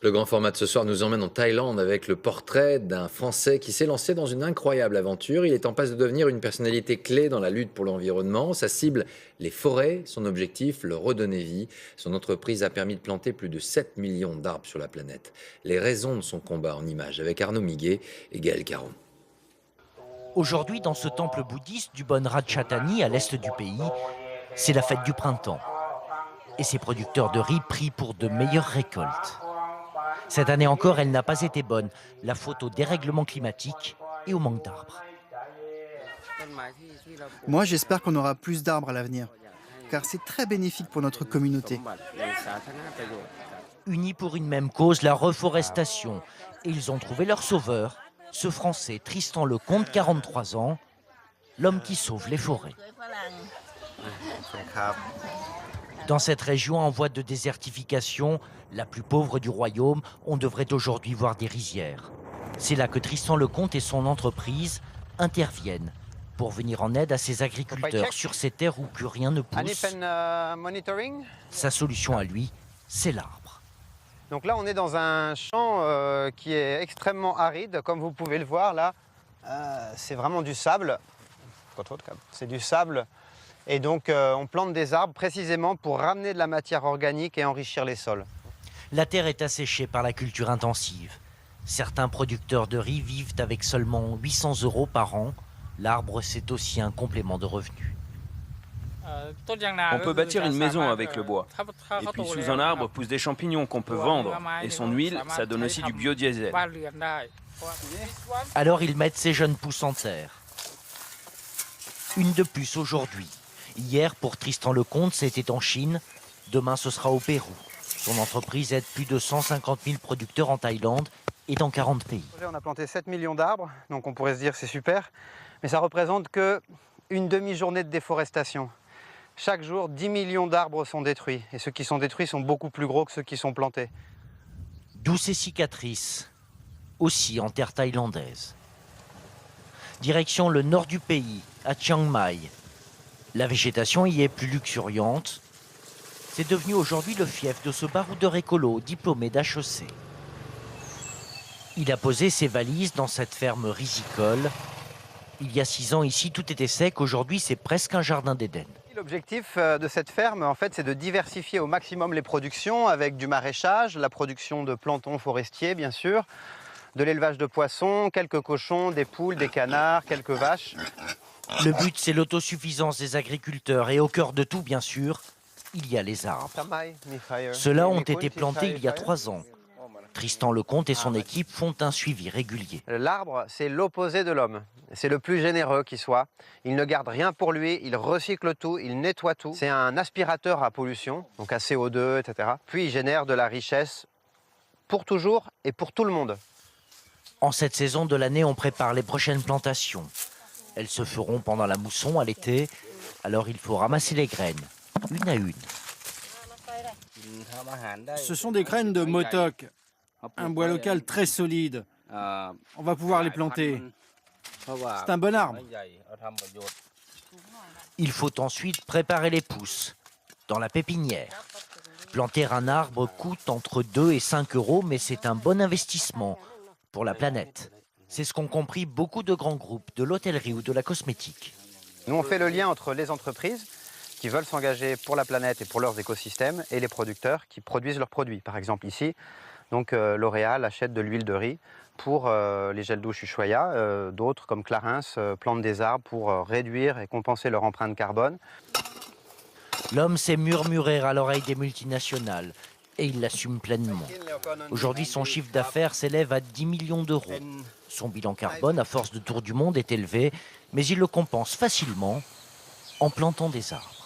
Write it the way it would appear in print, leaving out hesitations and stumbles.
Le grand format de ce soir nous emmène en Thaïlande avec le portrait d'un Français qui s'est lancé dans une incroyable aventure. Il est en passe de devenir une personnalité clé dans la lutte pour l'environnement. Sa cible, les forêts. Son objectif, leur redonner vie. Son entreprise a permis de planter plus de 7 millions d'arbres sur la planète. Les raisons de son combat en images avec Arnaud Miguet et Gaël Caron. Aujourd'hui, dans ce temple bouddhiste du Bon Ratchathani, à l'est du pays, c'est la fête du printemps. Et ses producteurs de riz prient pour de meilleures récoltes. Cette année encore, elle n'a pas été bonne, la faute au dérèglement climatique et au manque d'arbres. Moi, j'espère qu'on aura plus d'arbres à l'avenir, car c'est très bénéfique pour notre communauté. Unis pour une même cause, la reforestation. Et ils ont trouvé leur sauveur, ce Français Tristan Lecomte, 43 ans, l'homme qui sauve les forêts. Dans cette région en voie de désertification, la plus pauvre du royaume, on devrait aujourd'hui voir des rizières. C'est là que Tristan Lecomte et son entreprise interviennent pour venir en aide à ces agriculteurs sur ces terres où plus rien ne pousse. Sa solution à lui, c'est l'arbre. Donc là, on est dans un champ qui est extrêmement aride, comme vous pouvez le voir là. C'est vraiment du sable. C'est du sable. Et donc, on plante des arbres précisément pour ramener de la matière organique et enrichir les sols. La terre est asséchée par la culture intensive. Certains producteurs de riz vivent avec seulement 800 € par an. L'arbre, c'est aussi un complément de revenus. On peut bâtir une maison avec le bois. Et puis sous un arbre poussent des champignons qu'on peut vendre. Et son huile, ça donne aussi du biodiesel. Alors ils mettent ces jeunes pousses en terre. Une de plus aujourd'hui. Hier, pour Tristan Lecomte, c'était en Chine. Demain, ce sera au Pérou. Son entreprise aide plus de 150 000 producteurs en Thaïlande et dans 40 pays. On a planté 7 millions d'arbres, donc on pourrait se dire que c'est super. Mais ça représente qu'une demi-journée de déforestation. Chaque jour, 10 millions d'arbres sont détruits. Et ceux qui sont détruits sont beaucoup plus gros que ceux qui sont plantés. D'où ces cicatrices, aussi en terre thaïlandaise. Direction le nord du pays, à Chiang Mai. La végétation y est plus luxuriante. C'est devenu aujourd'hui le fief de ce baroudeur écolo diplômé d'HEC. Il a posé ses valises dans cette ferme risicole. Il y a 6 ans ici, tout était sec. Aujourd'hui, c'est presque un jardin d'Éden. L'objectif de cette ferme, en fait, c'est de diversifier au maximum les productions avec du maraîchage, la production de planton forestier, bien sûr, de l'élevage de poissons, quelques cochons, des poules, des canards, quelques vaches. Le but, c'est l'autosuffisance des agriculteurs et au cœur de tout, bien sûr, il y a les arbres. Ceux-là ont été plantés il y a 3 ans. Tristan Lecomte et son équipe font un suivi régulier. L'arbre, c'est l'opposé de l'homme. C'est le plus généreux qui soit. Il ne garde rien pour lui, il recycle tout, il nettoie tout. C'est un aspirateur à pollution, donc à CO2, etc. Puis il génère de la richesse pour toujours et pour tout le monde. En cette saison de l'année, on prépare les prochaines plantations. Elles se feront pendant la mousson à l'été, alors il faut ramasser les graines, une à une. Ce sont des graines de motok, un bois local très solide. On va pouvoir les planter. C'est un bon arbre. Il faut ensuite préparer les pousses, dans la pépinière. Planter un arbre coûte entre 2 et 5 €, mais c'est un bon investissement pour la planète. C'est ce qu'ont compris beaucoup de grands groupes de l'hôtellerie ou de la cosmétique. Nous, on fait le lien entre les entreprises qui veulent s'engager pour la planète et pour leurs écosystèmes et les producteurs qui produisent leurs produits. Par exemple ici, donc L'Oréal achète de l'huile de riz pour les gels douche Ushuaïa. D'autres, comme Clarins, plantent des arbres pour réduire et compenser leur empreinte carbone. L'homme sait murmurer à l'oreille des multinationales et il l'assume pleinement. Aujourd'hui, son chiffre d'affaires s'élève à 10 millions d'euros. Son bilan carbone, à force de tour du monde, est élevé, mais il le compense facilement en plantant des arbres.